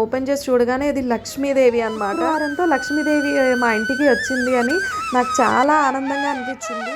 Open చేసి చూడగానే ఇది లక్ష్మీదేవి అనమాట. వారంతో లక్ష్మీదేవి మా ఇంటికి వచ్చింది అని నాకు చాలా ఆనందంగా అనిపించింది.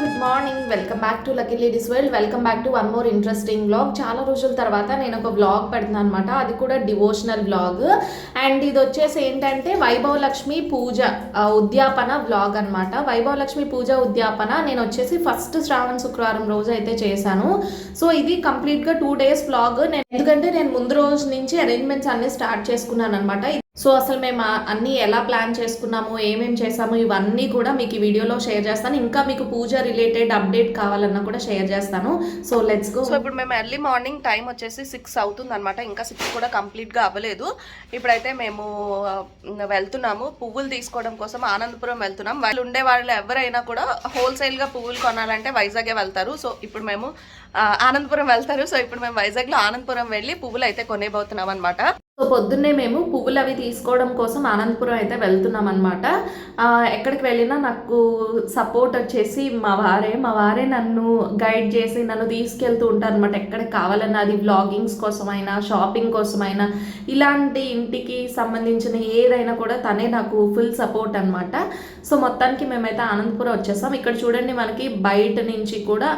Good morning, welcome back to lucky ladies world. Welcome back to one more interesting vlog. చాలా రోజుల తర్వాత నేను ఒక వ్లాగ్ పెడుతున్నాను అనమాట. అది కూడా డివోషనల్ వ్లాగ్. అండ్ ఇది వచ్చేసి ఏంటంటే వైభవ లక్ష్మి పూజ ఉద్యాపన వ్లాగ్ అనమాట. వైభవ లక్ష్మి పూజ ఉద్యాపన నేను వచ్చేసి ఫస్ట్ శ్రావణ శుక్రవారం రోజు అయితే చేశాను. సో ఇది కంప్లీట్గా 2 days వ్లాగ్. ఎందుకంటే నేను ముందు రోజు నుంచి అరేంజ్మెంట్స్ అన్నీ స్టార్ట్ చేసుకున్నాను అనమాట. సో అసలు మేము అన్నీ ఎలా ప్లాన్ చేసుకున్నాము, ఏమేమి చేసాము, ఇవన్నీ కూడా మీకు ఈ వీడియోలో షేర్ చేస్తాను. ఇంకా మీకు పూజ రిలేటెడ్ అప్డేట్ కావాలన్నా కూడా షేర్ చేస్తాను. So let's go. సో ఇప్పుడు మేము ఎర్లీ మార్నింగ్ టైం వచ్చేసి 6 అవుతుంది అనమాట. ఇంకా 6 కూడా కంప్లీట్గా అవ్వలేదు. ఇప్పుడైతే మేము వెళ్తున్నాము పువ్వులు తీసుకోవడం కోసం. ఆనందపురం వెళ్తున్నాం. వాళ్ళు ఉండే వాళ్ళు ఎవరైనా కూడా హోల్సేల్గా పువ్వులు కొనాలంటే వైజాగే వెళ్తారు. సో ఇప్పుడు మేము ఆనందపురం వెళ్తారు. సో ఇప్పుడు మేము వైజాగ్లో ఆనందపురం వెళ్ళి పువ్వులు అయితే కొనేబోతున్నాం అనమాట. సో పొద్దున్నే మేము పువ్వులు అవి తీసుకోవడం కోసం ఆనందపురం అయితే వెళ్తున్నాం అనమాట. ఎక్కడికి వెళ్ళినా నాకు సపోర్ట్ వచ్చేసి మా వారే నన్ను గైడ్ చేసి నన్ను తీసుకెళ్తూ ఉంటారు అనమాట. ఎక్కడికి కావాలన్నా, అది వ్లాగింగ్స్ కోసమైనా, షాపింగ్ కోసమైనా, ఇలాంటి ఇంటికి సంబంధించిన ఏదైనా కూడా తనే నాకు ఫుల్ సపోర్ట్ అనమాట. సో మొత్తానికి మేమైతే ఆనందపురం వచ్చేసాం. ఇక్కడ చూడండి, మనకి బయట నుంచి కూడా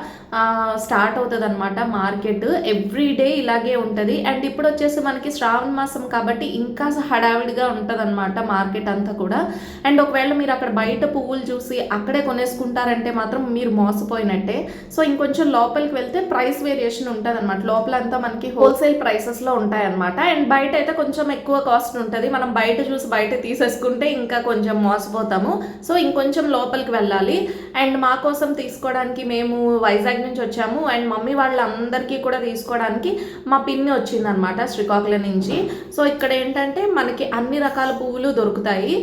స్టార్ట్ అవుతుంది అనమాట మార్కెట్. ఎవ్రీ డే ఇలాగే ఉంటుంది. అండ్ ఇప్పుడు వచ్చేసి మనకి శ్రావణ మాసం కాబట్టి ఇంకా హడావిడిగా ఉంటుంది అనమాట మార్కెట్ అంతా కూడా. అండ్ ఒకవేళ మీరు అక్కడ బయట పువ్వులు చూసి అక్కడే కొనేసుకుంటారంటే మాత్రం మీరు మోసపోయినట్టే. సో ఇంకొంచెం లోపలికి వెళ్తే ప్రైస్ వేరియేషన్ ఉంటుంది అనమాట. లోపలంతా మనకి హోల్సేల్ ప్రైసెస్లో ఉంటాయన్నమాట. అండ్ బయట అయితే కొంచెం ఎక్కువ కాస్ట్ ఉంటుంది. మనం బయట చూసి బయట తీసేసుకుంటే ఇంకా కొంచెం మోసపోతాము. సో ఇంకొంచెం లోపలికి వెళ్ళాలి. అండ్ మా కోసం తీసుకోవడానికి మేము వైజాగ్ నుంచి వచ్చాము. అండ్ మమ్మీ వాళ్ళందరికీ కూడా తీసుకోవడానికి మా పిన్ని వచ్చిందనమాట శ్రీకాకుళం నుంచి. సో ఇక్కడ ఏంటంటే మనకి అన్ని రకాల పువ్వులు దొరుకుతాయి.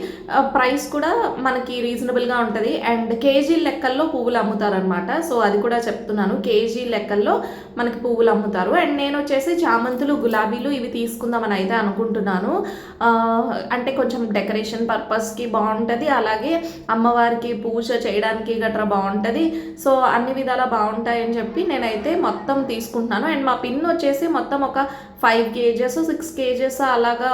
ప్రైస్ కూడా మనకి రీజనబుల్గా ఉంటుంది. అండ్ కేజీ లెక్కల్లో పువ్వులు అమ్ముతారనమాట. సో అది కూడా చెప్తున్నాను, కేజీ లెక్కల్లో మనకి పువ్వులు అమ్ముతారు. అండ్ నేను వచ్చేసి చామంతులు, గులాబీలు ఇవి తీసుకుందామని అయితే అనుకుంటున్నాను. అంటే కొంచెం డెకరేషన్ పర్పస్కి బాగుంటుంది, అలాగే అమ్మవారికి పూజ చేయడానికి గట్రా బాగుంటుంది. సో అన్ని విధాలా బాగుంటాయని చెప్పి నేనైతే మొత్తం తీసుకుంటున్నాను. అండ్ మా పిన్ వచ్చేసి మొత్తం ఒక 5 kgs 6 kgs అలాగా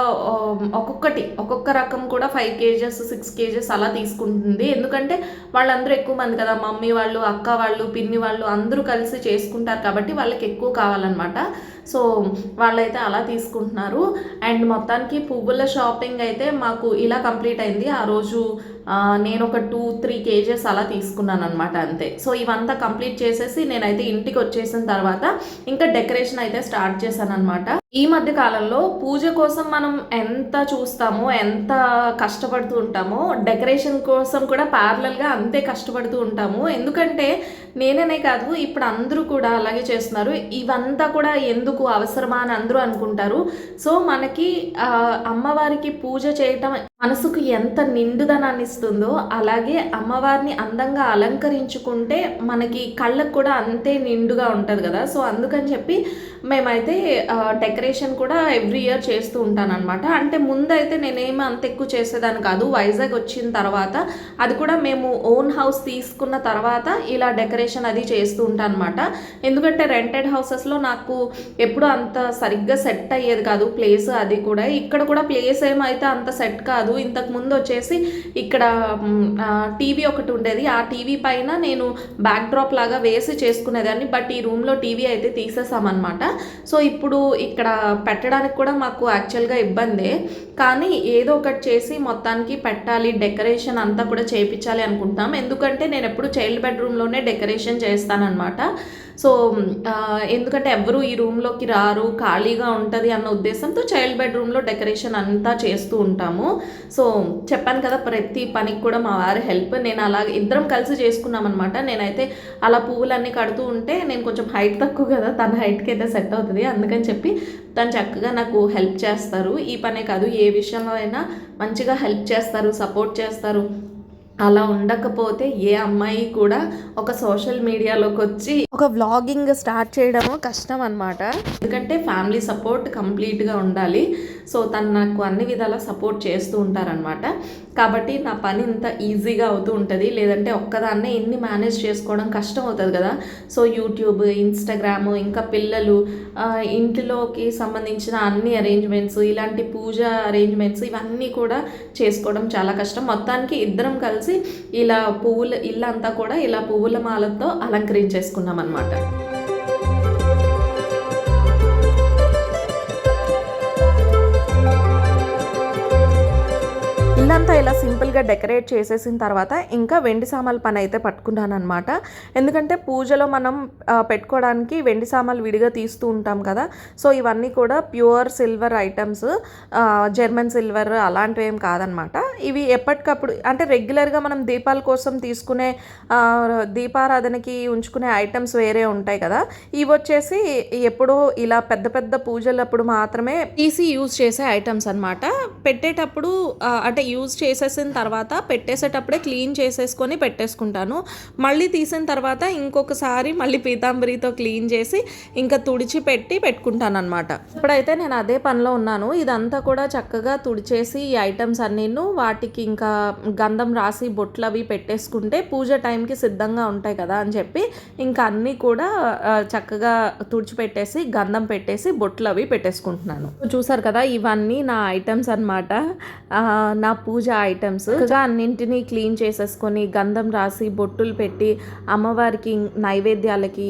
ఒక్కొక్క రకం కూడా 5 kgs 6 kgs అలా తీసుకుంటుంది. ఎందుకంటే వాళ్ళందరూ ఎక్కువ మంది కదా, మమ్మీ వాళ్ళు, అక్క వాళ్ళు, పిన్ని వాళ్ళు అందరూ కలిసి చేసుకుంటారు కాబట్టి వాళ్ళకి ఎక్కువ కావాలన్నమాట. సో వాళ్ళైతే అలా తీసుకుంటున్నారు. అండ్ మొత్తానికి పువ్వుల షాపింగ్ అయితే మాకు ఇలా కంప్లీట్ అయింది. ఆ రోజు నేను ఒక 2-3 kgs అలా తీసుకున్నాను అనమాట, అంతే. సో ఇవంతా కంప్లీట్ చేసేసి నేనైతే ఇంటికి వచ్చేసిన తర్వాత ఇంకా డెకరేషన్ అయితే స్టార్ట్ చేశాను అనమాట. ఈ మధ్య కాలంలో పూజ కోసం మనం ఎంత చూస్తామో, ఎంత కష్టపడుతూ ఉంటామో, డెకరేషన్ కోసం కూడా ప్యారలల్గా అంతే కష్టపడుతూ ఉంటాము. ఎందుకంటే నేననే కాదు, ఇప్పుడు అందరూ కూడా అలాగే చేస్తున్నారు. ఇవంతా కూడా ఎందుకు అవసరమా అని అందరూ అనుకుంటారు. సో మనకి అమ్మవారికి పూజ చేయటం మనసుకు ఎంత నిండుదనాన్ని ఇస్తుందో, అలాగే అమ్మవారిని అందంగా అలంకరించుకుంటే మనకి కళ్ళకు కూడా అంతే నిండుగా ఉంటుంది కదా. సో అందుకని చెప్పి మేమైతే డెకరేషన్ కూడా ఎవ్రీ ఇయర్ చేస్తూ ఉంటాను అనమాట. అంటే ముందైతే నేనేమి అంత ఎక్కువ చేసేదాన్ని కాదు. వైజాగ్ వచ్చిన తర్వాత, అది కూడా మేము ఓన్ హౌస్ తీసుకున్న తర్వాత ఇలా డెకరేషన్ అది చేస్తూ ఉంటాను అనమాట. ఎందుకంటే రెంటెడ్ హౌసెస్లో నాకు ఎప్పుడు అంత సరిగ్గా సెట్ అయ్యేది కాదు ప్లేస్. అది కూడా ఇక్కడ కూడా ప్లేస్ ఏమైతే అంత సెట్ కాదు. ఇంతకుముందు వచ్చేసి ఇక్కడ టీవీ ఒకటి ఉండేది, ఆ టీవీ పైన నేను బ్యాక్ డ్రాప్ లాగా వేసి చేసుకునేదాన్ని. బట్ ఈ రూమ్లో టీవీ అయితే తీసేసామన్నమాట. సో ఇప్పుడు ఇక్కడ పెట్టడానికి కూడా మాకు యాక్చువల్గా ఇబ్బందే, కానీ ఏదో ఒకటి చేసి మొత్తానికి పెట్టాలి, డెకరేషన్ అంతా కూడా చేయించాలి అనుకుంటున్నాం. ఎందుకంటే నేను ఎప్పుడు చైల్డ్ బెడ్రూమ్లోనే డెకరేషన్ చేస్తానన్నమాట. సో ఎందుకంటే ఎవరు ఈ రూమ్లోకి రారు, ఖాళీగా ఉంటుంది అన్న ఉద్దేశంతో చైల్డ్ బెడ్రూమ్లో డెకరేషన్ అంతా చేస్తూ ఉంటాము. సో చెప్పాను కదా, ప్రతి పనికి కూడా మా వారి హెల్ప్. నేను అలాగే ఇద్దరం కలిసి చేసుకున్నాం అనమాట. నేనైతే అలా పువ్వులన్నీ కడుతూ ఉంటే, నేను కొంచెం హైట్ తక్కువ కదా, తన హైట్కి అయితే సెట్ అవుతుంది, అందుకని చెప్పి తను చక్కగా నాకు హెల్ప్ చేస్తారు. ఈ పనే కాదు, ఏ విషయంలో అయినా మంచిగా హెల్ప్ చేస్తారు, సపోర్ట్ చేస్తారు. అలా ఉండకపోతే ఏ అమ్మాయి కూడా ఒక సోషల్ మీడియాలోకి వచ్చి ఒక వ్లాగింగ్ స్టార్ట్ చేయడము కష్టం అనమాట. ఎందుకంటే ఫ్యామిలీ సపోర్ట్ కంప్లీట్గా ఉండాలి. సో తను నాకు అన్ని విధాలా సపోర్ట్ చేస్తూ ఉంటారనమాట. కాబట్టి నా పని ఇంత ఈజీగా అవుతూ ఉంటుంది. లేదంటే ఒక్కదాన్నే ఇన్ని మేనేజ్ చేసుకోవడం కష్టం అవుతుంది కదా. సో యూట్యూబ్, ఇన్స్టాగ్రామ్, ఇంకా పిల్లలు, ఇంటిలోకి సంబంధించిన అన్ని అరేంజ్మెంట్స్, ఇలాంటి పూజ అరేంజ్మెంట్స్, ఇవన్నీ కూడా చేసుకోవడం చాలా కష్టం. మొత్తానికి ఇద్దరం కలిసి ఇలా పువ్వుల ఇల్లంతా కూడా ఇలా పువ్వుల మాలతో అలంకరించేసుకున్నాం అన్నమాట. ఇల్లంతా ఇలా సింపుల్గా డెకరేట్ చేసేసిన తర్వాత ఇంకా వెండి సామాన్ల పని అయితే పట్టుకున్నాను అనమాట. ఎందుకంటే పూజలో మనం పెట్టుకోవడానికి వెండి సామాన్లు విడిగా తీస్తూ ఉంటాం కదా. సో ఇవన్నీ కూడా pure silver items, German silver అలాంటివి ఏం కాదనమాట. ఇవి ఎప్పటికప్పుడు అంటే రెగ్యులర్గా మనం దీపాల కోసం తీసుకునే, దీపారాధనకి ఉంచుకునే ఐటమ్స్ వేరే ఉంటాయి కదా. ఇవి వచ్చేసి ఎప్పుడో ఇలా పెద్ద పెద్ద పూజలప్పుడు మాత్రమే తీసి యూజ్ చేసే ఐటమ్స్ అనమాట. పెట్టేటప్పుడు అంటే యూజ్ చేసేసిన తర్వాత పెట్టేసేటప్పుడే క్లీన్ చేసేసుకొని పెట్టేసుకుంటాను. మళ్ళీ తీసిన తర్వాత ఇంకొకసారి మళ్ళీ పీతాంబరితో క్లీన్ చేసి ఇంకా తుడిచి పెట్టుకుంటాను అనమాట. ఇప్పుడైతే నేను అదే పనిలో ఉన్నాను. ఇదంతా కూడా చక్కగా తుడిచేసి ఈ ఐటమ్స్ అన్నీను వాటికి ఇంకా గంధం రాసి బొట్లు అవి పెట్టేసుకుంటే పూజ టైంకి సిద్ధంగా ఉంటాయి కదా అని చెప్పి ఇంకా అన్నీ కూడా చక్కగా తుడిచిపెట్టేసి గంధం పెట్టేసి బొట్లు అవి పెట్టేసుకుంటున్నాను. చూసారు కదా, ఇవన్నీ నా ఐటమ్స్ అనమాట, నా పూజ ఐటమ్స్. అన్నింటినీ క్లీన్ చేసేసుకొని గంధం రాసి బొట్టులు పెట్టి అమ్మవారికి నైవేద్యాలకి,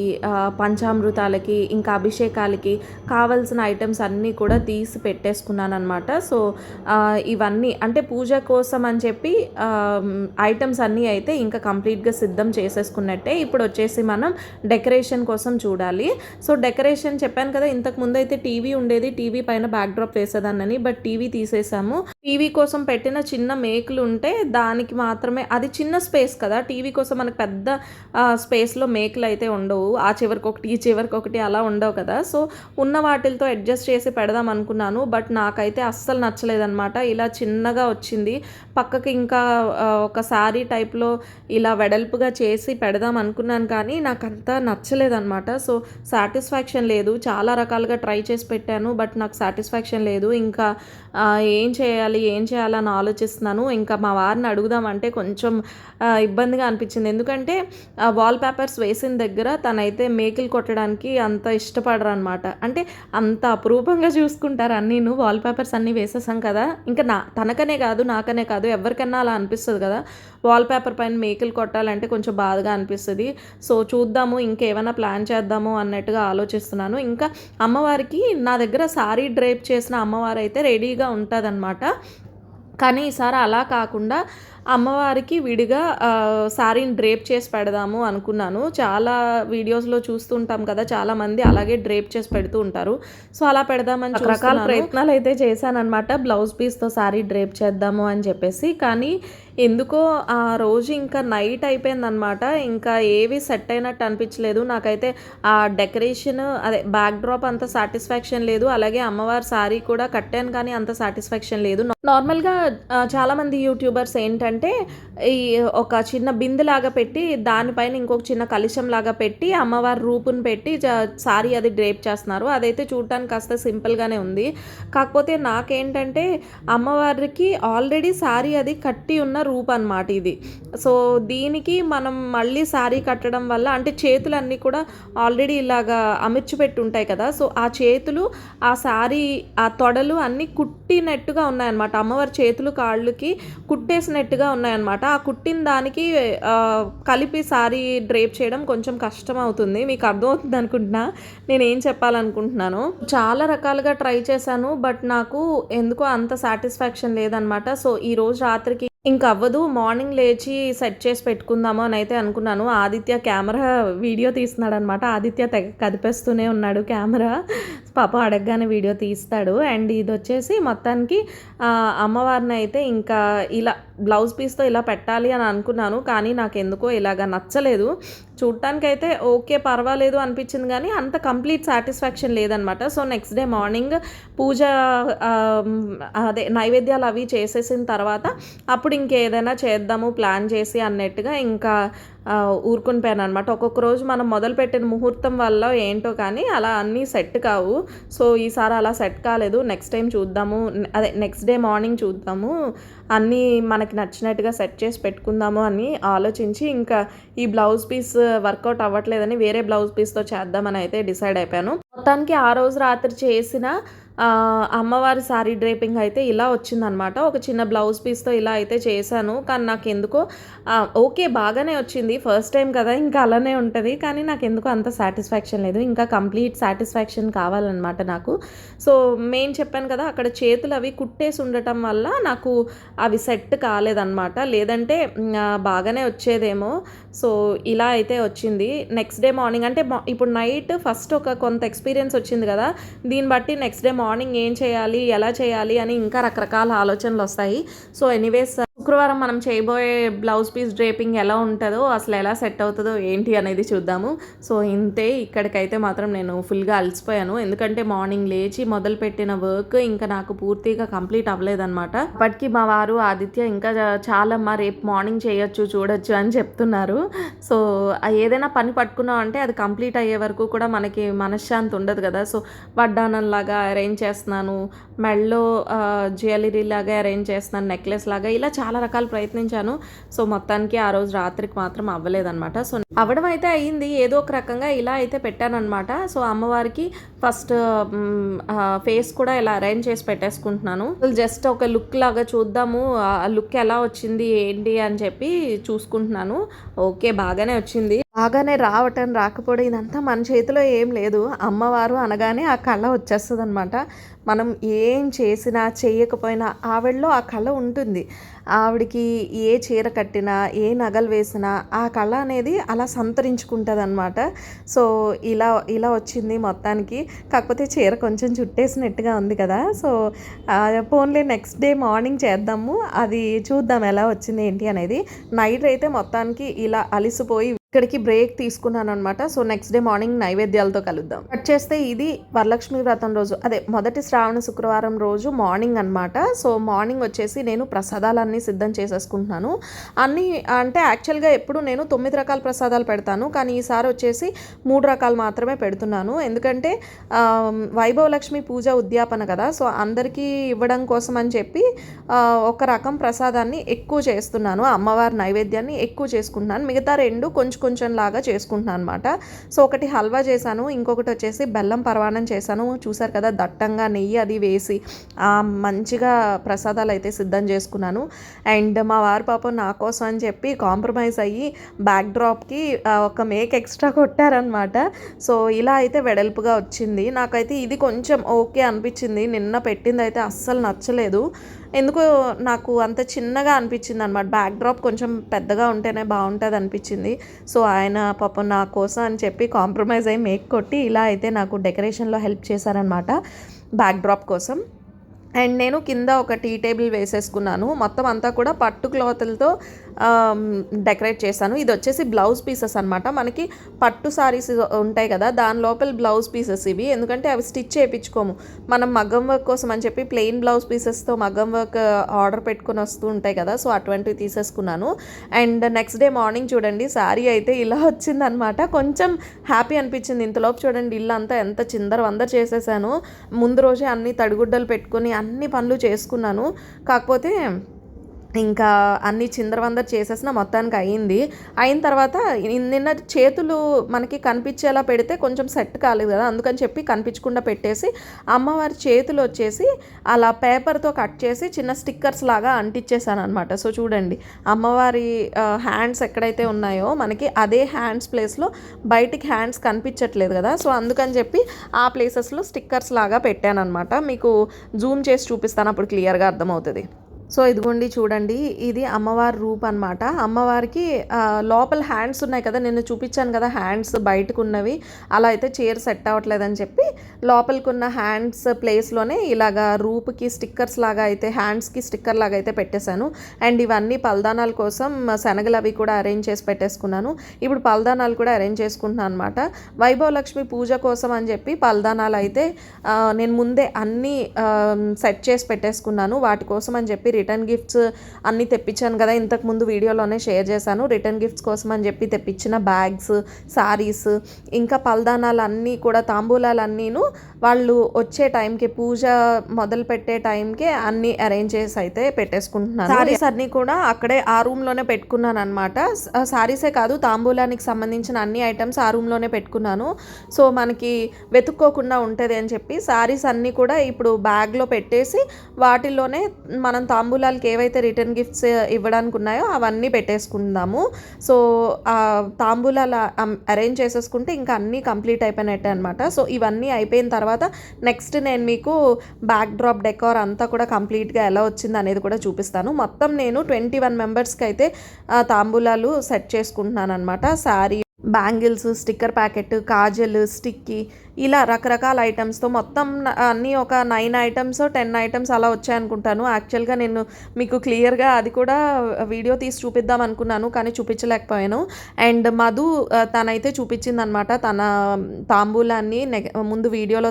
పంచామృతాలకి, ఇంకా అభిషేకాలకి కావాల్సిన ఐటమ్స్ అన్నీ కూడా తీసి పెట్టేసుకున్నాను అనమాట. సో ఇవన్నీ అంటే పూజ కోసం అని చెప్పి ఐటమ్స్ అన్నీ అయితే ఇంకా కంప్లీట్గా సిద్ధం చేసేసుకున్నట్టే. ఇప్పుడు వచ్చేసి మనం డెకరేషన్ కోసం చూడాలి. సో డెకరేషన్ చెప్పాను కదా, ఇంతకు ముందు అయితే టీవీ ఉండేది, టీవీ పైన బ్యాక్ డ్రాప్ వేసేదాన్ని. బట్ టీవీ తీసేసాము. టీవీ కోసం పెట్టిన చిన్న మేకులు ఉంటే దానికి మాత్రమే, అది చిన్న స్పేస్ కదా, టీవీ కోసం మనకు పెద్ద స్పేస్లో మేకులు అయితే ఉండవు. ఆ చివరికి ఒకటి ఈ చివరికి ఒకటి అలా ఉండవు కదా. సో ఉన్న వాటితో అడ్జస్ట్ చేసి పెడదాం అనుకున్నాను. బట్ నాకైతే అస్సలు నచ్చలేదన్నమాట. ఇలా చిన్నగా వచ్చింది. పక్కకి ఇంకా ఒక శారీ టైప్లో ఇలా వెడల్పుగా చేసి పెడదాం అనుకున్నాను, కానీ నాకు అంతా నచ్చలేదన్నమాట. సో సాటిస్ఫాక్షన్ లేదు. చాలా రకాలుగా ట్రై చేసి పెట్టాను, బట్ నాకు సాటిస్ఫాక్షన్ లేదు. ఇంకా ఏం చేయాలని ఆలోచిస్తున్నాను. ఇంకా మా వారిని అడుగుదామంటే కొంచెం ఇబ్బందిగా అనిపించింది. ఎందుకంటే వాల్ పేపర్స్ వేసిన దగ్గర తనైతే మేకులు కొట్టడానికి అంత ఇష్టపడరు అనమాట. అంటే అంత అపురూపంగా చూసుకుంటారు అన్నీను. వాల్ పేపర్స్ అన్నీ వేసేసాం కదా, ఇంకా తనకనే కాదు నాకనే కాదు ఎవరికన్నా అలా అనిపిస్తుంది కదా, వాల్ పేపర్ పైన మేకులు కొట్టాలంటే కొంచెం బాధగా అనిపిస్తుంది. సో చూద్దాము, ఇంకేమైనా ప్లాన్ చేద్దాము అన్నట్టుగా ఆలోచిస్తున్నాను. ఇంకా అమ్మవారికి నా దగ్గర సారీ డ్రేప్ చేసిన అమ్మవారు అయితే రెడీగా ఉంటుందన్నమాట. కానీ ఈసారి అలా కాకుండా అమ్మవారికి విడిగా శారీని డ్రేప్ చేసి పెడదాము అనుకున్నాను. చాలా వీడియోస్లో చూస్తుంటాం కదా, చాలామంది అలాగే డ్రేప్ చేసి పెడుతూ ఉంటారు. సో అలా పెడదామని రకరకాల ప్రయత్నాలు అయితే చేశానమాట, బ్లౌజ్ పీస్తో శారీ డ్రేప్ చేద్దాము అని చెప్పేసి. కానీ ఎందుకో ఆ రోజు ఇంకా నైట్ అయిపోయిందనమాట. ఇంకా ఏవి సెట్ అయినట్టు అనిపించలేదు నాకైతే. ఆ డెకరేషన్, అదే బ్యాక్ డ్రాప్ అంత సాటిస్ఫాక్షన్ లేదు. అలాగే అమ్మవారి శారీ కూడా కట్టాను కానీ అంత సాటిస్ఫాక్షన్ లేదు. నార్మల్గా చాలామంది యూట్యూబర్స్ ఏంటంటే ఏంటంటే ఈ ఒక చిన్న బిందెలాగా పెట్టి దానిపైన ఇంకొక చిన్న కలశంలాగా పెట్టి అమ్మవారి రూపుని పెట్టి సారీ అది డ్రేప్ చేస్తున్నారు. అదైతే చూడటానికి కాస్త సింపుల్గానే ఉంది. కాకపోతే నాకేంటంటే అమ్మవారికి ఆల్రెడీ సారీ అది కట్టి ఉన్న రూప్ అనమాట ఇది. సో దీనికి మనం మళ్ళీ సారీ కట్టడం వల్ల అంటే చేతులన్నీ కూడా ఆల్రెడీ ఇలాగా అమర్చిపెట్టి ఉంటాయి కదా, సో ఆ చేతులు ఆ సారీ ఆ తొడలు అన్నీ కుట్టినట్టుగా ఉన్నాయన్నమాట. అమ్మవారి చేతులు కాళ్ళకి కుట్టేసినట్టుగా ఉన్నాయన్నమాట. ఆ కుట్టిన దానికి కలిపి సారీ డ్రేప్ చేయడం కొంచెం కష్టం అవుతుంది. మీకు అర్థమవుతుంది అనుకుంటున్నా నేను ఏం చెప్పాలనుకుంటున్నాను. చాలా రకాలుగా ట్రై చేశాను, బట్ నాకు ఎందుకో అంత సాటిస్ఫాక్షన్ లేదనమాట. సో ఈరోజు రాత్రికి ఇంకా అవ్వదు, మార్నింగ్ లేచి సెట్ చేసి పెట్టుకుందాము అని అయితే అనుకున్నాను. ఆదిత్య కెమెరా వీడియో తీస్తున్నాడు అనమాట. ఆదిత్య తెగ కదిపేస్తూనే ఉన్నాడు కెమెరా, పాప అడగగానే వీడియో తీస్తాడు. అండ్ ఇది వచ్చేసి మొత్తానికి అమ్మవారిని అయితే ఇంకా ఇలా బ్లౌజ్ పీస్తో ఇలా పెట్టాలి అని అనుకున్నాను, కానీ నాకు ఎందుకో ఇలాగ నచ్చలేదు. చూడటానికైతే ఓకే పర్వాలేదు అనిపించింది, కానీ అంత కంప్లీట్ సాటిస్ఫాక్షన్ లేదనమాట. సో నెక్స్ట్ డే మార్నింగ్ పూజ అదే నైవేద్యాలు అవి చేసేసిన తర్వాత అప్పుడు ఇంకేదైనా చేద్దాము ప్లాన్ చేసి అన్నట్టుగా ఇంకా ఊరుకుని పోయాను అనమాట. ఒక్కొక్క రోజు మనం మొదలుపెట్టిన ముహూర్తం వల్ల ఏంటో కానీ అలా అన్నీ సెట్ కావు. సో ఈసారి అలా సెట్ కాలేదు. నెక్స్ట్ టైం చూద్దాము, అదే నెక్స్ట్ డే మార్నింగ్ చూద్దాము, అన్నీ మనకి నచ్చినట్టుగా సెట్ చేసి పెట్టుకుందాము అని ఆలోచించి ఇంకా ఈ బ్లౌజ్ పీస్ వర్కౌట్ అవ్వట్లేదని వేరే బ్లౌజ్ పీస్తో చేద్దామని అయితే డిసైడ్ అయిపోయాను. మొత్తానికి ఆ రోజు రాత్రి చేసిన అమ్మవారి సారీ డ్రేపింగ్ అయితే ఇలా వచ్చిందనమాట. ఒక చిన్న బ్లౌజ్ పీస్తో ఇలా అయితే చేశాను, కానీ నాకు ఎందుకో ఓకే బాగానే వచ్చింది, ఫస్ట్ టైం కదా ఇంకా అలానే ఉంటుంది, కానీ నాకు ఎందుకో అంత సాటిస్ఫాక్షన్ లేదు. ఇంకా కంప్లీట్ సాటిస్ఫాక్షన్ కావాలన్నమాట నాకు. సో మెయిన్ చెప్పాను కదా, అక్కడ చేతులు అవి కుట్టేసి ఉండటం వల్ల నాకు అవి సెట్ కాలేదన్నమాట, లేదంటే బాగానే వచ్చేదేమో. సో ఇలా అయితే వచ్చింది. నెక్స్ట్ డే మార్నింగ్ అంటే ఇప్పుడు నైట్ ఫస్ట్ ఒక కొంత ఎక్స్పీరియన్స్ వచ్చింది కదా, దీన్ని బట్టి నెక్స్ట్ డే మార్నింగ్ ఏం చేయాలి ఎలా చేయాలి అని ఇంకా రకరకాల ఆలోచనలు వస్తాయి. సో ఎనీవేస్ శుక్రవారం మనం చేయబోయే బ్లౌజ్ పీస్ డ్రేపింగ్ ఎలా ఉంటుందో, అసలు ఎలా సెట్ అవుతుందో ఏంటి అనేది చూద్దాము. సో ఇంతే, ఇక్కడికైతే మాత్రం నేను ఫుల్గా అలసిపోయాను, ఎందుకంటే మార్నింగ్ లేచి మొదలుపెట్టిన వర్క్ ఇంకా నాకు పూర్తిగా కంప్లీట్ అవ్వలేదన్నమాట. అప్పటికి మా వారు ఆదిత్య ఇంకా చాలమ్మా రేపు మార్నింగ్ చేయొచ్చు చూడొచ్చు అని చెప్తున్నారు. సో ఏదైనా పని పట్టుకున్నాం అంటే అది కంప్లీట్ అయ్యే వరకు కూడా మనకి మనశ్శాంతి ఉండదు కదా. సో వడ్డానంలాగా అరేంజ్ చేస్తున్నాను, మెడలో జ్యువెలరీ లాగా అరేంజ్ చేస్తున్నాను, నెక్లెస్ లాగా, ఇలా చాలా రకాలు ప్రయత్నించాను. సో మొత్తానికి ఆ రోజు రాత్రికి మాత్రం అవ్వలేదన్నమాట. సో అవ్వడం అయితే అయ్యింది ఏదో ఒక రకంగా, ఇలా అయితే పెట్టానన్నమాట. సో అమ్మవారికి ఫస్ట్ ఫేస్ కూడా ఇలా అరేంజ్ చేసి పెట్టేసుకుంటున్నాను. జస్ట్ ఒక లుక్ లాగా చూద్దాము ఆ లుక్ ఎలా వచ్చింది ఏంటి అని చెప్పి చూసుకుంటున్నాను. ఓకే బాగానే వచ్చింది, బాగానే రావటం రాకపోవడం ఇదంతా మన చేతిలో ఏం లేదు. అమ్మవారు అనగానే ఆ కళ వచ్చేస్తుంది అనమాట. మనం ఏం చేసినా చేయకపోయినా ఆవిడలో ఆ కళ ఉంటుంది. ఆవిడికి ఏ చీర కట్టినా ఏ నగలు వేసినా ఆ కళ అనేది అలా సంతరించుకుంటుంది అనమాట. సో ఇలా వచ్చింది మొత్తానికి. కాకపోతే చీర కొంచెం చుట్టేసినట్టుగా ఉంది కదా. సో పోన్లీ నెక్స్ట్ డే మార్నింగ్ చేద్దాము, అది చూద్దాం ఎలా వచ్చింది ఏంటి అనేది. నైట్ అయితే మొత్తానికి ఇలా అలిసిపోయి ఇక్కడికి బ్రేక్ తీసుకున్నాను అనమాట. సో నెక్స్ట్ డే మార్నింగ్ నైవేద్యాలతో కలుద్దాం. కట్ చేస్తే ఇది వరలక్ష్మి వ్రతం రోజు, అదే మొదటి శ్రావణ శుక్రవారం రోజు మార్నింగ్ అనమాట. సో మార్నింగ్ వచ్చేసి నేను ప్రసాదాలన్నీ సిద్ధం చేసేసుకుంటున్నాను. అన్నీ అంటే యాక్చువల్గా ఎప్పుడు నేను 9 రకాల ప్రసాదాలు పెడతాను, కానీ ఈసారి వచ్చేసి 3 రకాలు మాత్రమే పెడుతున్నాను. ఎందుకంటే వైభవలక్ష్మి పూజ ఉద్యాపన కదా, సో అందరికీ ఇవ్వడం కోసం అని చెప్పి ఒక రకం ప్రసాదాన్ని ఎక్కువ చేస్తున్నాను, అమ్మవారి నైవేద్యాన్ని ఎక్కువ చేసుకుంటున్నాను. మిగతా 2 కొంచెం లాగా చేసుకుంటున్నాను అనమాట. సో ఒకటి హల్వా చేశాను, ఇంకొకటి వచ్చేసి బెల్లం పరవాణం చేశాను. చూసారు కదా దట్టంగా నెయ్యి అది వేసి మంచిగా ప్రసాదాలు అయితే సిద్ధం చేసుకున్నాను. అండ్ మా వారి పాపం నా కోసం అని చెప్పి కాంప్రమైజ్ అయ్యి బ్యాక్ డ్రాప్కి ఒక మేక్ ఎక్స్ట్రా కొట్టారనమాట. సో ఇలా అయితే వెడల్పుగా వచ్చింది. నాకైతే ఇది కొంచెం ఓకే అనిపించింది, నిన్న పెట్టింది అయితే అస్సలు నచ్చలేదు. ఎందుకో నాకు అంత చిన్నగా అనిపించింది అనమాట. బ్యాక్ డ్రాప్ కొంచెం పెద్దగా ఉంటేనే బాగుంటుంది అనిపించింది. సో ఆయన పాపం నా కోసం అని చెప్పి కాంప్రమైజ్ అయ్యి మేక్ కొట్టి ఇలా అయితే నాకు డెకరేషన్లో హెల్ప్ చేశారనమాట బ్యాక్ డ్రాప్ కోసం. అండ్ నేను కింద ఒక టీ టేబుల్ వేసేసుకున్నాను. మొత్తం అంతా కూడా పట్టు క్లాతులతో డెకరేట్ చేశాను. ఇది వచ్చేసి బ్లౌజ్ పీసెస్ అనమాట. మనకి పట్టు సారీస్ ఉంటాయి కదా, దాని లోపల బ్లౌజ్ పీసెస్ ఇవి. ఎందుకంటే అవి స్టిచ్ చేయించుకోము, మనం మగ్గం వర్క్ కోసం అని చెప్పి ప్లెయిన్ బ్లౌజ్ పీసెస్తో మగ్గం వర్క్ ఆర్డర్ పెట్టుకొని వస్తూ ఉంటాయి కదా, సో అటువంటివి తీసేసుకున్నాను. అండ్ నెక్స్ట్ డే మార్నింగ్ చూడండి, శారీ అయితే ఇలా వచ్చిందనమాట. కొంచెం హ్యాపీ అనిపించింది. ఇంతలోపు చూడండి ఇల్లు అంతా ఎంత చిందరవందర చేసేసాను. ముందు రోజే అన్ని తడిగుడ్డలు పెట్టుకొని అన్ని పనులు చేసుకున్నాను. కాకపోతే ఇంకా అన్ని చిందరవందర చేసేసిన మొత్తానికి అయిన తర్వాత నిన్న చేతులు మనకి కనిపించేలా పెడితే కొంచెం సెట్ కాలేదు కదా, అందుకని చెప్పి కనిపించకుండా పెట్టేసి అమ్మవారి చేతులు వచ్చేసి అలా పేపర్తో కట్ చేసి చిన్న స్టిక్కర్స్ లాగా అంటించేసాను అనమాట. సో చూడండి, అమ్మవారి హ్యాండ్స్ ఎక్కడైతే ఉన్నాయో మనకి అదే హ్యాండ్స్ ప్లేస్లో బయటికి హ్యాండ్స్ కనిపించట్లేదు కదా, సో అందుకని చెప్పి ఆ ప్లేసెస్లో స్టిక్కర్స్ లాగా పెట్టాను అనమాట. మీకు జూమ్ చేసి చూపిస్తాను, అప్పుడు క్లియర్గా అర్థమవుతుంది. సో ఇదిగోండి చూడండి, ఇది అమ్మవారి రూప్ అనమాట. అమ్మవారికి లోపల హ్యాండ్స్ ఉన్నాయి కదా, నేను చూపించాను కదా హ్యాండ్స్ బయటకు ఉన్నవి, అలా అయితే చైర్ సెట్ అవ్వట్లేదని చెప్పి లోపలికి ఉన్న హ్యాండ్స్ ప్లేస్లోనే ఇలాగా రూప్కి స్టిక్కర్స్ లాగా అయితే, హ్యాండ్స్కి స్టిక్కర్ లాగా అయితే పెట్టేశాను. అండ్ ఇవన్నీ పల్దానాల కోసం శనగలు అవి కూడా అరేంజ్ చేసి పెట్టేసుకున్నాను. ఇప్పుడు పల్దానాలు కూడా అరేంజ్ చేసుకుంటున్నాను అనమాట. వైభవ లక్ష్మి పూజ కోసం అని చెప్పి పల్దానాలు అయితే నేను ముందే అన్నీ సెట్ చేసి పెట్టేసుకున్నాను. వాటి కోసం అని చెప్పి రిటర్న్ గిఫ్ట్స్ అన్నీ తెప్పించాను కదా, ఇంతకుముందు వీడియోలోనే షేర్ చేశాను. రిటర్న్ గిఫ్ట్స్ కోసం అని చెప్పి తెప్పించిన బ్యాగ్స్, సారీస్, ఇంకా పల్దానాలు అన్నీ కూడా, తాంబూలాలన్నీను వాళ్ళు వచ్చే టైంకి, పూజ మొదలు పెట్టే టైంకి అన్నీ అరేంజ్ చేసి అయితే పెట్టేసుకుంటున్నాను. సారీస్ అన్నీ కూడా అక్కడే ఆ రూమ్లోనే పెట్టుకున్నాను అనమాట. సారీసే కాదు, తాంబూలానికి సంబంధించిన అన్ని ఐటమ్స్ ఆ రూమ్లోనే పెట్టుకున్నాను. సో మనకి వెతుక్కోకుండా ఉంటుంది అని చెప్పి సారీస్ అన్నీ కూడా ఇప్పుడు బ్యాగ్లో పెట్టేసి వాటిల్లోనే మనం తాంబూలాలకి ఏవైతే రిటర్న్ గిఫ్ట్స్ ఇవ్వడానికి ఉన్నాయో అవన్నీ పెట్టేసుకుందాము. సో తాంబూలాలు అరేంజ్ చేసేసుకుంటే ఇంకా అన్నీ కంప్లీట్ అయిపోయినట్టే అనమాట. సో ఇవన్నీ అయిపోయిన తర్వాత నెక్స్ట్ నేను మీకు బ్యాక్ డ్రాప్ డెకార్ అంతా కూడా కంప్లీట్గా ఎలా వచ్చింది అనేది కూడా చూపిస్తాను. మొత్తం నేను 21 మెంబర్స్కి అయితే తాంబూలాలు సెట్ చేసుకుంటున్నాను అనమాట. Sari, bangles, sticker packet, Kajal, sticky, ఇలా రకరకాల ఐటమ్స్తో మొత్తం అన్నీ ఒక 9 ఐటమ్స్ 10 ఐటమ్స్ అలా వచ్చాయనుకుంటాను. యాక్చువల్గా నేను మీకు క్లియర్గా అది కూడా వీడియో తీసి చూపిద్దాం అనుకున్నాను, కానీ చూపించలేకపోయాను. అండ్ మధు తనైతే చూపించింది అనమాట తన తాంబూలాన్ని. ముందు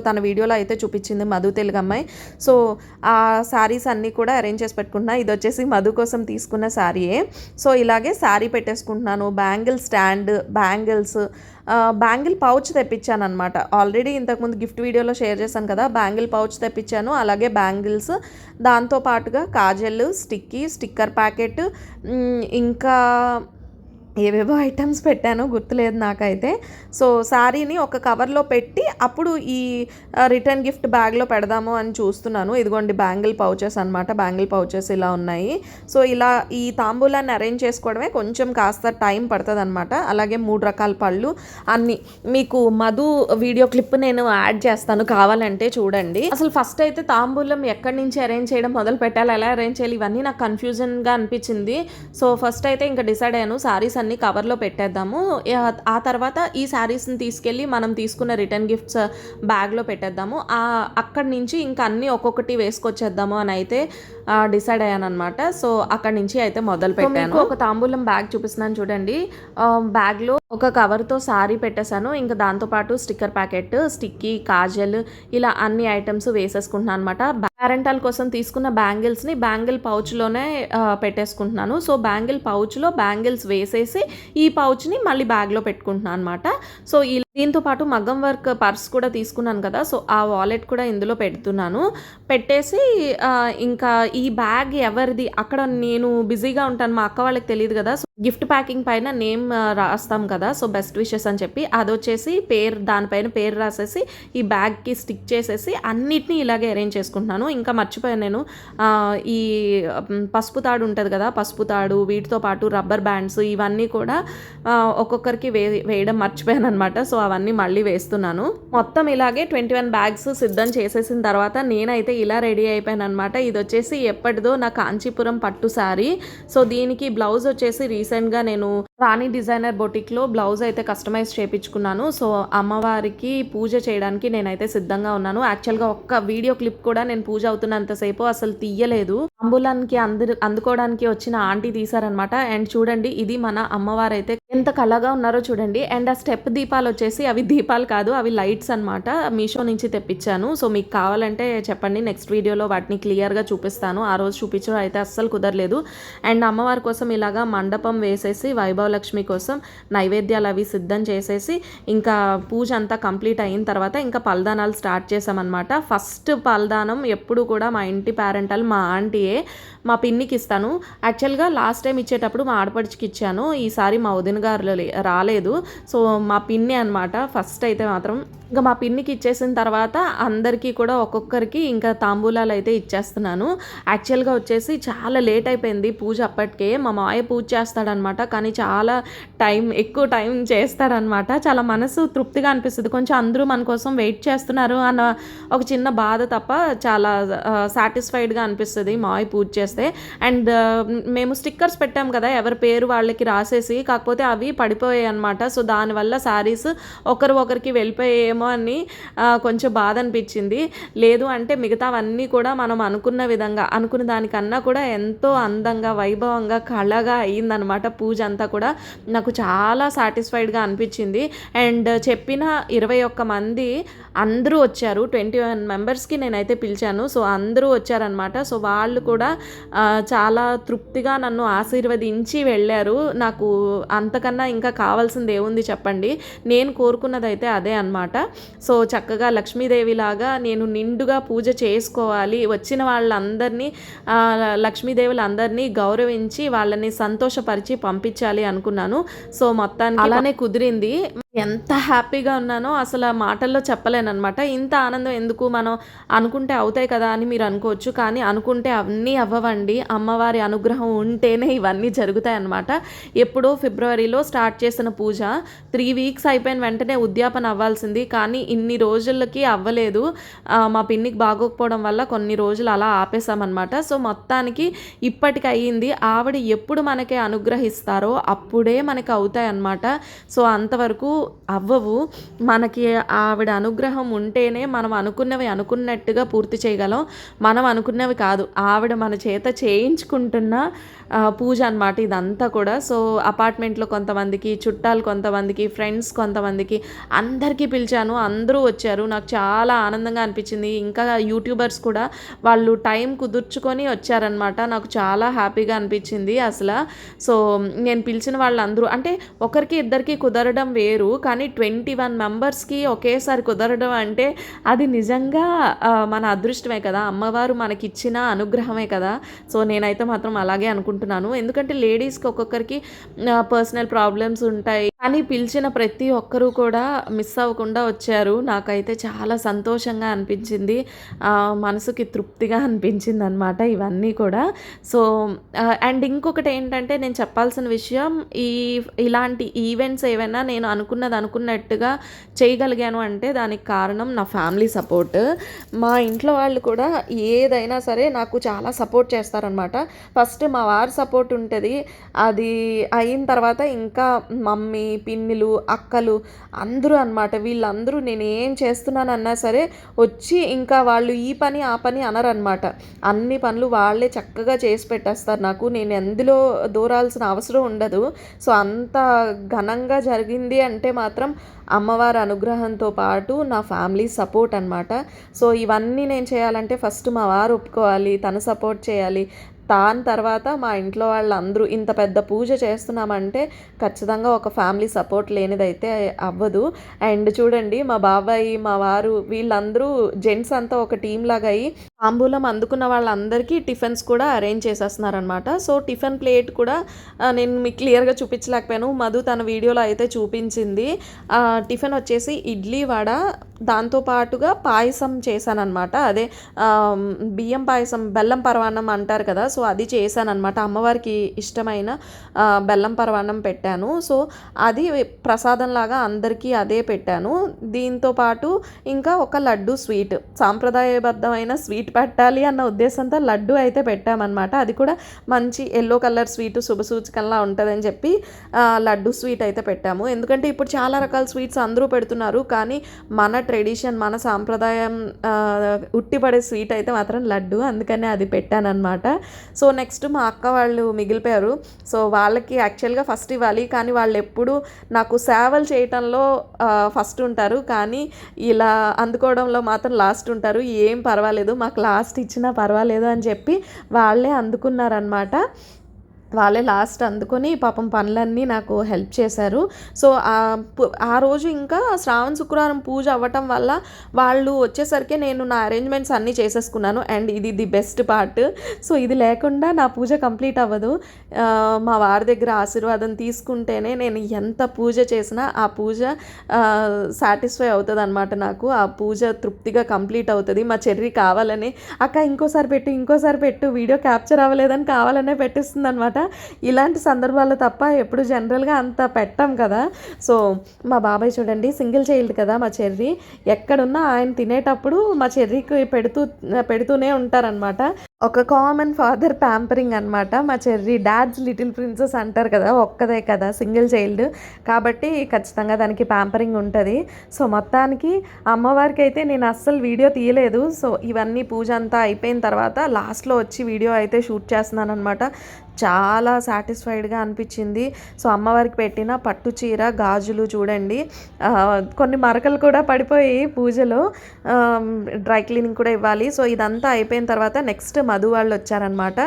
తన వీడియోలో అయితే చూపించింది మధు, తెలుగు అమ్మాయి. సో ఆ శారీస్ అన్నీ కూడా అరేంజ్ చేసి పెట్టుకుంటున్నా. ఇది వచ్చేసి మధు కోసం తీసుకున్న శారీయే. సో ఇలాగే శారీ పెట్టేసుకుంటున్నాను. Bangle stand, bangles, bangle pouch తెప్పించాను అనమాట. ఆల్రెడీ ఇంతకుముందు గిఫ్ట్ వీడియోలో షేర్ చేశాను కదా, బ్యాంగిల్ పౌచ్ తెప్పించాను. అలాగే బ్యాంగిల్స్, దాంతోపాటుగా కాజల్, స్టిక్కర్ ప్యాకెట్, ఇంకా ఏవేవో ఐటమ్స్ పెట్టాను, గుర్తులేదు నాకైతే. సో శారీని ఒక కవర్లో పెట్టి అప్పుడు ఈ రిటర్న్ గిఫ్ట్ బ్యాగ్లో పెడదాము అని చూస్తున్నాను. ఇదిగోండి బ్యాంగిల్ పౌచెస్ అనమాట. బ్యాంగిల్ పౌచెస్ ఇలా ఉన్నాయి. సో ఇలా ఈ తాంబూలాన్ని అరేంజ్ చేసుకోవడమే కొంచెం కాస్త టైం పడుతుంది అనమాట. అలాగే 3 రకాల పళ్ళు అన్నీ మీకు మధు వీడియో క్లిప్ నేను యాడ్ చేస్తాను, కావాలంటే చూడండి. అసలు ఫస్ట్ అయితే తాంబూలం ఎక్కడి నుంచి అరేంజ్ చేయడం మొదలు పెట్టాలి, ఎలా అరేంజ్ చేయాలి, ఇవన్నీ నాకు కన్ఫ్యూజన్గా అనిపించింది. సో ఫస్ట్ అయితే ఇంకా డిసైడ్ అయ్యాను, శారీస్ అన్ని కవర్లో పెట్టేద్దాము. ఆ తర్వాత ఈ శారీస్ని తీసుకెళ్ళి మనం తీసుకున్న రిటర్న్ గిఫ్ట్స్ బ్యాగ్లో పెట్టేద్దాము. అక్కడి నుంచి ఇంకా అన్నీ ఒక్కొక్కటి వేసుకొచ్చేద్దాము అని అయితే డిసైడ్ అయ్యాను అనమాట. సో అక్కడి నుంచి అయితే మొదలు పెట్టాను. ఒక తాంబూలం బ్యాగ్ చూపిస్తున్నాను చూడండి. బ్యాగ్లో ఒక కవర్తో శారీ పెట్టేశాను. ఇంకా దాంతోపాటు స్టిక్కర్ ప్యాకెట్, స్టిక్కీ, కాజల్, ఇలా అన్ని ఐటమ్స్ వేసేసుకుంటున్నాను అనమాట. పేరెంటల్ కోసం తీసుకున్న బ్యాంగిల్స్ని బ్యాంగిల్ పౌచ్లోనే పెట్టేసుకుంటున్నాను. సో బ్యాంగిల్ పౌచ్లో బ్యాంగిల్స్ వేసేసి ఈ పౌచ్ని మళ్ళీ బ్యాగ్లో పెట్టుకుంటున్నాను అనమాట. సో దీంతో పాటు మగ్గం వర్క్ పర్స్ కూడా తీసుకున్నాను కదా, సో ఆ వాలెట్ కూడా ఇందులో పెడుతున్నాను. పెట్టేసి ఇంకా ఈ బ్యాగ్ ఎవరిది, అక్కడ నేను బిజీగా ఉంటాను, మా అక్క వాళ్ళకి తెలియదు కదా. సో గిఫ్ట్ ప్యాకింగ్ పైన నేమ్ రాస్తాం కదా, సో బెస్ట్ విషెస్ అని చెప్పి అది వచ్చేసి దానిపైన పేరు రాసేసి ఈ బ్యాగ్కి స్టిక్ చేసేసి అన్నిటినీ ఇలాగే అరేంజ్ చేసుకుంటున్నాను. ఇంకా మర్చిపోయాను నేను, ఈ పసుపు తాడు ఉంటుంది కదా, పసుపు తాడు, వీటితో పాటు రబ్బర్ బ్యాండ్స్, ఇవన్నీ కూడా ఒక్కొక్కరికి వేయడం మర్చిపోయాను అనమాట. సో అవన్నీ మళ్ళీ వేస్తున్నాను. మొత్తం ఇలాగే 21 బ్యాగ్స్ సిద్ధం చేసేసిన తర్వాత నేనైతే ఇలా రెడీ అయిపోయాను అనమాట. ఇది వచ్చేసి ఎప్పటిదో నా కాంచీపురం పట్టు శారీ. సో దీనికి బ్లౌజ్ వచ్చేసి రీసెంట్గా నేను రాణి డిజైనర్ బొటిక్లో బ్లౌజ్ అయితే కస్టమైజ్ చేయించుకున్నాను. సో అమ్మవారికి పూజ చేయడానికి నేనైతే సిద్ధంగా ఉన్నాను. యాక్చువల్గా ఒక్క వీడియో క్లిప్ కూడా నేను పూజ అవుతున్నంతసేపు అసలు తీయలేదు. అంబులానికి అందుకోవడానికి వచ్చిన ఆంటీ తీశారనమాట. అండ్ చూడండి, ఇది మన అమ్మవారు అయితే ఎంత కళగా ఉన్నారో చూడండి. అండ్ ఆ స్టెప్ దీపాలు వచ్చేసి అవి దీపాలు కాదు, అవి లైట్స్ అనమాట. మీషో నుంచి తెప్పించాను. సో మీకు కావాలంటే చెప్పండి, నెక్స్ట్ వీడియోలో వాటిని క్లియర్గా చూపిస్తాను. ఆ రోజు చూపించడం అయితే అస్సలు కుదరలేదు. అండ్ అమ్మవారి కోసం ఇలాగా మండపం వేసేసి వైభవలక్ష్మి కోసం నైవేద్యాలు అవి సిద్ధం చేసేసి ఇంకా పూజ అంతా కంప్లీట్ అయిన తర్వాత ఇంకా పలదానాలు స్టార్ట్ చేసామన్నమాట. ఫస్ట్ పలదానం ఎప్పుడు కూడా మా ఇంటి పేరెంటల్ మా ఆంటీయే, మా పిన్నికి ఇస్తాను. యాక్చువల్గా లాస్ట్ టైం ఇచ్చేటప్పుడు మా ఆడపడిచికి ఇచ్చాను, ఈసారి మా వదిన గారు రాలేదు. సో మా పిన్ని అనమాట ఫస్ట్ అయితే మాత్రం. ఇంకా మా పిన్నికి ఇచ్చేసిన తర్వాత అందరికీ కూడా ఒక్కొక్కరికి ఇంకా తాంబూలాలు అయితే ఇచ్చేస్తున్నాను. యాక్చువల్గా వచ్చేసి చాలా లేట్ అయిపోయింది పూజ అప్పటికే. మా మాయ పూజ చేస్తాడనమాట, కానీ చాలా ఎక్కువ టైం చేస్తాడనమాట. చాలా మనసు తృప్తిగా అనిపిస్తుంది. కొంచెం అందరూ మన కోసం వెయిట్ చేస్తున్నారు అన్న ఒక చిన్న బాధ తప్ప చాలా సాటిస్ఫైడ్గా అనిపిస్తుంది మాయ పూజ చేస్తే. అండ్ మేము స్టిక్కర్స్ పెట్టాం కదా ఎవరి పేరు వాళ్ళకి రాసేసి, కాకపోతే అవి పడిపోయాయి అనమాట. సో దానివల్ల శారీస్ ఒకరికి వెళ్ళిపోయేమో అని కొంచెం బాధ అనిపించింది. లేదు అంటే మిగతావన్నీ కూడా మనం అనుకున్న దానికన్నా కూడా ఎంతో అందంగా వైభవంగా కళగా అయ్యిందనమాట పూజ అంతా కూడా. నాకు చాలా సాటిస్ఫైడ్గా అనిపించింది. అండ్ చెప్పిన 21 మంది అందరూ వచ్చారు. 21 మెంబర్స్కి నేనైతే పిలిచాను. సో అందరూ వచ్చారనమాట. సో వాళ్ళు కూడా చాలా తృప్తిగా నన్ను ఆశీర్వదించి వెళ్ళారు. నాకు అంతకన్నా ఇంకా కావాల్సింది ఏముంది చెప్పండి. నేను కోరుకున్నది అయితే అదే అనమాట. సో చక్కగా లక్ష్మీదేవిలాగా నేను నిండుగా పూజ చేసుకోవాలి, వచ్చిన వాళ్ళందరినీ లక్ష్మీదేవులందరినీ గౌరవించి వాళ్ళని సంతోషపరిచి పంపించాలి అనుకున్నాను. సో మొత్తానికి అలానే కుదిరింది. ఎంత హ్యాపీగా ఉన్నానో అసలు మాటల్లో చెప్పలేనమాట. ఇంత ఆనందం ఎందుకు, మనం అనుకుంటే అవుతాయి కదా అని మీరు అనుకోవచ్చు, కానీ అనుకుంటే అన్నీ అవ్వవండి. అమ్మవారి అనుగ్రహం ఉంటేనే ఇవన్నీ జరుగుతాయి అన్నమాట. ఎప్పుడో ఫిబ్రవరిలో స్టార్ట్ చేసిన పూజ 3 వీక్స్ అయిపోయిన వెంటనే ఉద్యాపన అవ్వాల్సింది, కానీ ఇన్ని రోజులకి అవ్వలేదు. మా పిన్నికి బాగోకపోవడం వల్ల కొన్ని రోజులు అలా ఆపేసామన్నమాట. సో మొత్తానికి ఇప్పటికి అయ్యింది. ఆవిడ ఎప్పుడు మనకి అనుగ్రహిస్తారో అప్పుడే మనకి అవుతాయి అన్నమాట. సో అంతవరకు అవ్వవు. మనకి ఆవిడ అనుగ్రహం ఉంటేనే మనం అనుకున్నవి అనుకున్నట్టుగా పూర్తి చేయగలం. మనం అనుకున్నవి కాదు, ఆవిడ మన చేత చేయించుకుంటున్న పూజ అన్నమాట ఇదంతా కూడా. సో అపార్ట్మెంట్లో కొంతమందికి, చుట్టాలు కొంతమందికి, ఫ్రెండ్స్ కొంతమందికి, అందరికీ పిలిచాను. అందరూ వచ్చారు. నాకు చాలా ఆనందంగా అనిపించింది. ఇంకా యూట్యూబర్స్ కూడా వాళ్ళు టైం కుదుర్చుకొని వచ్చారనమాట. నాకు చాలా హ్యాపీగా అనిపించింది అసలు. సో నేను పిలిచిన వాళ్ళందరూ అంటే ఒకరికి ఇద్దరికి కుదరడం వేరు, కానీ 21 మెంబర్స్కి ఒకేసారి కుదరడం అంటే అది నిజంగా మన అదృష్టమే కదా, అమ్మవారు మనకిచ్చిన అనుగ్రహమే కదా. సో నేనైతే మాత్రం అలాగే అనుకుంటున్నాను. ఎందుకంటే లేడీస్కి ఒక్కొక్కరికి పర్సనల్ ప్రాబ్లమ్స్ ఉంటాయి, కానీ పిలిచిన ప్రతి ఒక్కరూ కూడా మిస్ అవ్వకుండా వచ్చారు. నాకైతే చాలా సంతోషంగా అనిపించింది, మనసుకి తృప్తిగా అనిపించింది అనమాట ఇవన్నీ కూడా. సో అండ్ ఇంకొకటి ఏంటంటే నేను చెప్పాల్సిన విషయం, ఇలాంటి ఈవెంట్స్ ఏవైనా నేను అనుకున్నట్టుగా చేయగలిగాను అంటే దానికి కారణం నా ఫ్యామిలీ సపోర్ట్. మా ఇంట్లో వాళ్ళు కూడా ఏదైనా సరే నాకు చాలా సపోర్ట్ చేస్తారనమాట. ఫస్ట్ మా వారి సపోర్ట్ ఉంటుంది, అది అయిన తర్వాత ఇంకా మమ్మీ, పిన్నిలు, అక్కలు అందరూ అనమాట. వీళ్ళందరూ నేను ఏం చేస్తున్నానన్నా సరే వచ్చి ఇంకా వాళ్ళు ఈ పని ఆ పని అనరనమాట. అన్ని పనులు వాళ్ళే చక్కగా చేసి పెట్టేస్తారు నాకు. నేను ఎందులో దూరాల్సిన అవసరం ఉండదు. సో అంత ఘనంగా జరిగింది అంటే మాత్రం అమ్మవారి అనుగ్రహంతో పాటు నా ఫ్యామిలీ సపోర్ట్ అనమాట. సో ఇవన్నీ నేను చేయాలంటే ఫస్ట్ మా వారు ఒప్పుకోవాలి, తను సపోర్ట్ చేయాలి. దాని తర్వాత మా ఇంట్లో వాళ్ళందరూ ఇంత పెద్ద పూజ చేస్తున్నామంటే ఖచ్చితంగా ఒక ఫ్యామిలీ సపోర్ట్ లేనిదైతే అవ్వదు. అండ్ చూడండి, మా బాబాయ్, మా వారు వీళ్ళందరూ జెంట్స్ అంతా ఒక టీం లాగా అయ్యి తాంబూలం అందుకున్న వాళ్ళందరికీ టిఫిన్స్ కూడా అరేంజ్ చేసేస్తున్నారనమాట. సో టిఫిన్ ప్లేట్ కూడా నేను మీకు క్లియర్గా చూపించలేకపోయాను, మధు తన వీడియోలో అయితే చూపించింది. టిఫిన్ వచ్చేసి ఇడ్లీ, వడ, దాంతో పాటుగా పాయసం చేశానన్నమాట. అదే బియ్యం పాయసం, బెల్లం పరమాన్నం అంటారు కదా! సో, అది చేశానన్నమాట. అమ్మవారికి ఇష్టమైన బెల్లం పరమాన్నం పెట్టాను. సో, అది ప్రసాదంలాగా అందరికీ అదే పెట్టాను. దీంతో పాటు ఇంకా ఒక లడ్డు స్వీట్, సాంప్రదాయబద్ధమైన స్వీట్ పెట్టాలి అన్న ఉద్దేశంతో లడ్డు అయితే పెట్టామన్నమాట. అది కూడా మంచి యెల్లో కలర్ స్వీట్ శుభసూచకంలా ఉంటుందని చెప్పి లడ్డు స్వీట్ అయితే పెట్టాము. ఎందుకంటే ఇప్పుడు చాలా రకాల స్వీట్స్ అందరూ పెడుతున్నారు, కానీ మన ట్రెడిషన్, మన సాంప్రదాయం ఉట్టిపడే స్వీట్ అయితే మాత్రం లడ్డు, అందుకనే అది పెట్టానన్నమాట. సో నెక్స్ట్ మా అక్క వాళ్ళు మిగిలిపోయారు. సో వాళ్ళకి యాక్చువల్గా ఫస్ట్ ఇవ్వాలి, కానీ వాళ్ళు ఎప్పుడు నాకు సేవలు చేయటంలో ఫస్ట్ ఉంటారు, కానీ ఇలా అందుకోవడంలో మాత్రం లాస్ట్ ఉంటారు. ఏం పర్వాలేదు, మాకు లాస్ట్ ఇచ్చినా పర్వాలేదు అని చెప్పి వాళ్ళే అందుకున్నారనమాట. వాళ్ళే లాస్ట్ అందుకొని పాపం పనులన్నీ నాకు హెల్ప్ చేశారు. సో ఆ రోజు ఇంకా శ్రావణ శుక్రవారం పూజ అవ్వటం వల్ల వాళ్ళు వచ్చేసరికి నేను నా అరేంజ్మెంట్స్ అన్నీ చేసేసుకున్నాను. అండ్ ఇది ది బెస్ట్ పార్ట్. సో ఇది లేకుండా నా పూజ కంప్లీట్ అవ్వదు. మా వారి దగ్గర ఆశీర్వాదం తీసుకుంటేనే నేను ఎంత పూజ చేసినా ఆ పూజ సాటిస్ఫై అవుతుంది అనమాట. నాకు ఆ పూజ తృప్తిగా కంప్లీట్ అవుతుంది. మా చెర్రి కావాలని అక్క ఇంకోసారి పెట్టు వీడియో క్యాప్చర్ అవ్వలేదని కావాలనే పెట్టిస్తుంది అనమాట. ఇలాంటి సందర్భాల్లో తప్ప ఎప్పుడు జనరల్గా అంత పెట్టాం కదా. సో మా బాబాయ్ చూడండి, సింగిల్ చైల్డ్ కదా మా చెర్రి, ఎక్కడున్నా ఆయన తినేటప్పుడు మా చెర్రికి పెడుతూనే ఉంటారనమాట. ఒక కామన్ ఫాదర్ ప్యాంపరింగ్ అనమాట మా చెర్రి. డాడ్స్ లిటిల్ ప్రిన్సెస్ అంటారు కదా, ఒక్కదే కదా సింగిల్ చైల్డ్, కాబట్టి ఖచ్చితంగా దానికి ప్యాంపరింగ్ ఉంటుంది. సో మొత్తానికి అమ్మవారికి అయితే నేను అస్సలు వీడియో తీయలేదు. సో ఇవన్నీ పూజ అంతా అయిపోయిన తర్వాత లాస్ట్లో వచ్చి వీడియో అయితే షూట్ చేస్తున్నాను అనమాట. చాలా సాటిస్ఫైడ్గా అనిపించింది. సో అమ్మవారికి పెట్టిన పట్టు చీర, గాజులు చూడండి, కొన్ని మరకలు కూడా పడిపోయి పూజలో, డ్రై క్లీనింగ్ కూడా ఇవ్వాలి. సో ఇదంతా అయిపోయిన తర్వాత నెక్స్ట్ మధు వాళ్ళు వచ్చారనమాట.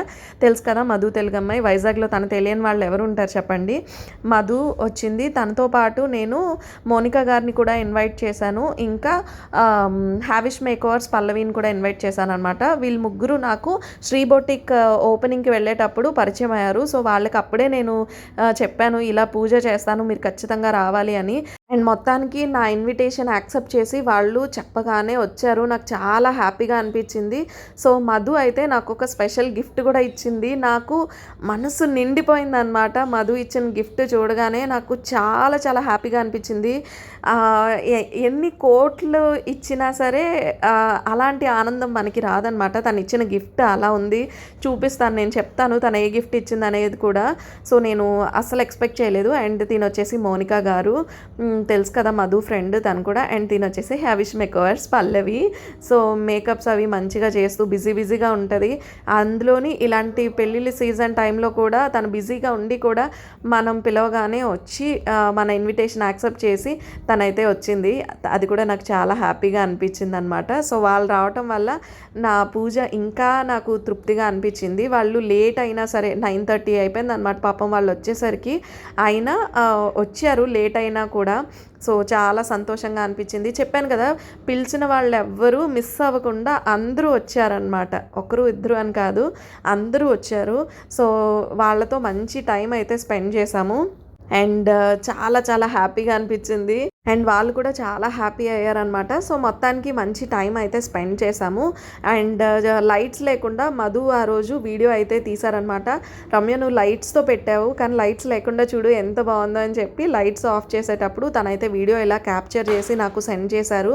తెలుసు కదా మధు తెలుగు అమ్మాయి, వైజాగ్లో తను తెలియని వాళ్ళు ఎవరు ఉంటారు చెప్పండి. మధు వచ్చింది, తనతో పాటు నేను మోనికా గారిని కూడా ఇన్వైట్ చేశాను, ఇంకా హ్యావిష్ మేకోవర్స్ పల్లవిని కూడా ఇన్వైట్ చేశాను అనమాట. వీళ్ళు ముగ్గురు నాకు శ్రీ బొటిక్ ఓపెనింగ్కి వెళ్ళేటప్పుడు పరిచయం అయ్యారు. సో వాళ్ళకి అప్పుడే నేను చెప్పాను ఇలా పూజ చేస్తాను, మీరు ఖచ్చితంగా రావాలి అని. అండ్ మొత్తానికి నా ఇన్విటేషన్ యాక్సెప్ట్ చేసి వాళ్ళు చెప్పగానే వచ్చారు. నాకు చాలా హ్యాపీగా అనిపించింది. సో మధు అయితే నాకు ఒక స్పెషల్ గిఫ్ట్ కూడా ఇచ్చింది. నాకు మనసు నిండిపోయింది అనమాట. మధు ఇచ్చిన గిఫ్ట్ చూడగానే నాకు చాలా చాలా హ్యాపీగా అనిపించింది. ఎన్ని కోట్లు ఇచ్చినా సరే అలాంటి ఆనందం మనకి రాదనమాట. తను ఇచ్చిన గిఫ్ట్ అలా ఉంది. చూపిస్తాను, నేను చెప్తాను తను ఏ గిఫ్ట్ ఇచ్చింది అనేది కూడా. సో నేను అస్సలు ఎక్స్పెక్ట్ చేయలేదు. అండ్ తిని వచ్చేసి మోనికా గారు, తెలుసు కదా మధు ఫ్రెండ్ తను కూడా. అండ్ తిని వచ్చేసి హ్యావిష్ మేకోవర్స్ పల్లవి. సో మేకప్స్ అవి మంచిగా చేస్తూ బిజీగా ఉంటుంది. అందులోని ఇలాంటి పెళ్ళిళ్ళ సీజన్ టైంలో కూడా తను బిజీగా ఉండి కూడా మనం పిలవగానే వచ్చి మన ఇన్విటేషన్ యాక్సెప్ట్ చేసి తనైతే వచ్చింది. అది కూడా నాకు చాలా హ్యాపీగా అనిపించింది అనమాట. సో వాళ్ళు రావటం వల్ల నా పూజ ఇంకా నాకు తృప్తిగా అనిపించింది. వాళ్ళు లేట్ అయినా సరే 9:30 అయిపోయింది అనమాట పాపం వాళ్ళు వచ్చేసరికి. అయినా వచ్చారు లేట్ అయినా కూడా. సో చాలా సంతోషంగా అనిపించింది. చెప్పాను కదా, పిలిచిన వాళ్ళు ఎవ్వరూ మిస్ అవ్వకుండా అందరూ వచ్చారనమాట. ఒకరు ఇద్దరు అని కాదు, అందరూ వచ్చారు. సో వాళ్ళతో మంచి టైం అయితే స్పెండ్ చేశాము. అండ్ చాలా చాలా హ్యాపీగా అనిపించింది. అండ్ వాళ్ళు కూడా చాలా హ్యాపీ అయ్యారనమాట. సో మొత్తానికి మంచి టైం అయితే స్పెండ్ చేశాము. అండ్ లైట్స్ లేకుండా మధు ఆ రోజు వీడియో అయితే తీశారనమాట. రమ్య నువ్వు లైట్స్తో పెట్టావు, కానీ లైట్స్ లేకుండా చూడు ఎంత బాగుందో అని చెప్పి లైట్స్ ఆఫ్ చేసేటప్పుడు తనైతే వీడియో ఇలా క్యాప్చర్ చేసి నాకు సెండ్ చేశారు.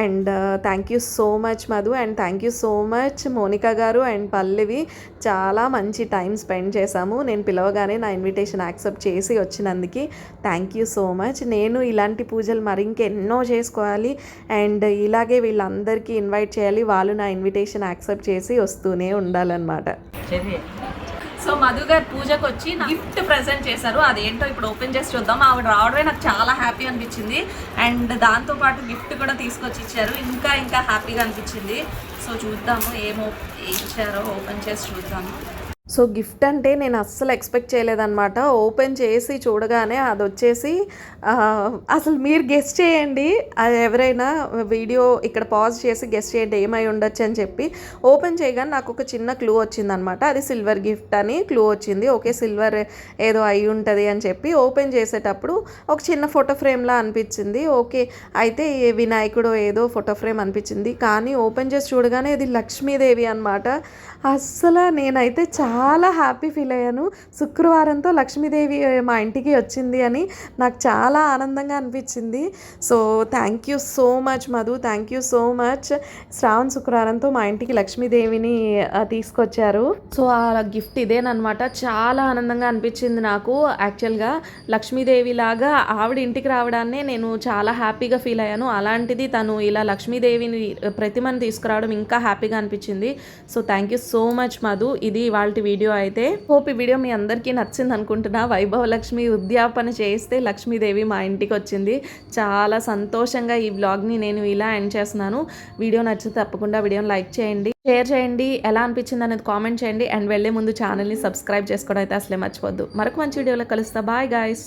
And thank you so much Madhu, and thank you so much Monika గారు అండ్ పల్లవి. చాలా మంచి టైం స్పెండ్ చేశాము. నేను పిలవగానే నా ఇన్విటేషన్ యాక్సెప్ట్ చేసి వచ్చినందుకు థ్యాంక్ యూ సో మచ్. నేను ఇలాంటి పూజలు మరి ఇంకెన్నో చేసుకోవాలి అండ్ ఇలాగే వీళ్ళందరికీ ఇన్వైట్ చేయాలి. వాళ్ళు నా ఇన్విటేషన్ యాక్సెప్ట్ చేసి వస్తూనే ఉండాలన్నమాట. సో మధు గారు పూజకు వచ్చి గిఫ్ట్ ప్రెజెంట్ చేశారు. అదేంటో ఇప్పుడు ఓపెన్ చేసి చూద్దాం. ఆవిడ రావడమే నాకు చాలా హ్యాపీ అనిపించింది. అండ్ దాంతోపాటు గిఫ్ట్ కూడా తీసుకొచ్చి ఇచ్చారు, ఇంకా హ్యాపీగా అనిపించింది. సో చూద్దాము ఏం ఇచ్చారో, ఓపెన్ చేసి చూద్దాము. సో గిఫ్ట్ అంటే నేను అస్సలు ఎక్స్పెక్ట్ చేయలేదన్నమాట. ఓపెన్ చేసి చూడగానే అదొచ్చేసి అసలు మీరు గెస్ చేయండి. అది ఎవరైనా వీడియో ఇక్కడ పాజ్ చేసి గెస్ చేయండి ఏమై ఉండొచ్చు అని చెప్పి. ఓపెన్ చేయగానే నాకు ఒక చిన్న క్లూ వచ్చిందనమాట. అది సిల్వర్ గిఫ్ట్ అని క్లూ వచ్చింది. ఓకే, సిల్వర్ ఏదో అయి ఉంటుంది అని చెప్పి ఓపెన్ చేసేటప్పుడు ఒక చిన్న ఫోటో ఫ్రేమ్లా అనిపించింది. ఓకే, అయితే వినాయకుడు ఏదో ఫోటో ఫ్రేమ్ అనిపించింది. కానీ ఓపెన్ చేసి చూడగానే ఇది లక్ష్మీదేవి అనమాట. అస్సలు నేనైతే చాలా హ్యాపీ ఫీల్ అయ్యాను. శుక్రవారంతో లక్ష్మీదేవి మా ఇంటికి వచ్చింది అని నాకు చాలా ఆనందంగా అనిపించింది. So thank you so much Madhu, thank you so much. శ్రావణ శుక్రవారంతో మా ఇంటికి లక్ష్మీదేవిని తీసుకొచ్చారు. సో ఆ గిఫ్ట్ ఇదేనమాట. చాలా ఆనందంగా అనిపించింది నాకు. యాక్చువల్గా లక్ష్మీదేవి లాగా ఆవిడ ఇంటికి రావడాన్నే నేను చాలా హ్యాపీగా ఫీల్ అయ్యాను. అలాంటిది తను ఇలా లక్ష్మీదేవిని ప్రతిమను తీసుకురావడం ఇంకా హ్యాపీగా అనిపించింది. So thank you so much Madhu. ఇది వాళ్ళ వీడియో అయితే. హోప్ ఈ వీడియో మీ అందరికీ నచ్చింది అనుకుంటున్నా. వైభవ లక్ష్మి ఉద్యాపన చేస్తే లక్ష్మీదేవి మా ఇంటికి వచ్చింది. చాలా సంతోషంగా ఈ వ్లాగ్ని నేను ఇలా ఎండ్ చేస్తున్నాను. వీడియో నచ్చితే తప్పకుండా వీడియోని లైక్ చేయండి, షేర్ చేయండి, ఎలా అనిపించింది అనేది కామెంట్ చేయండి. అండ్ వెళ్ళే ముందు ఛానల్ని సబ్స్క్రైబ్ చేసుకోవడం అయితే అసలే మర్చిపోద్దు. మరొక మంచి వీడియోలో కలుస్తా. Bye guys.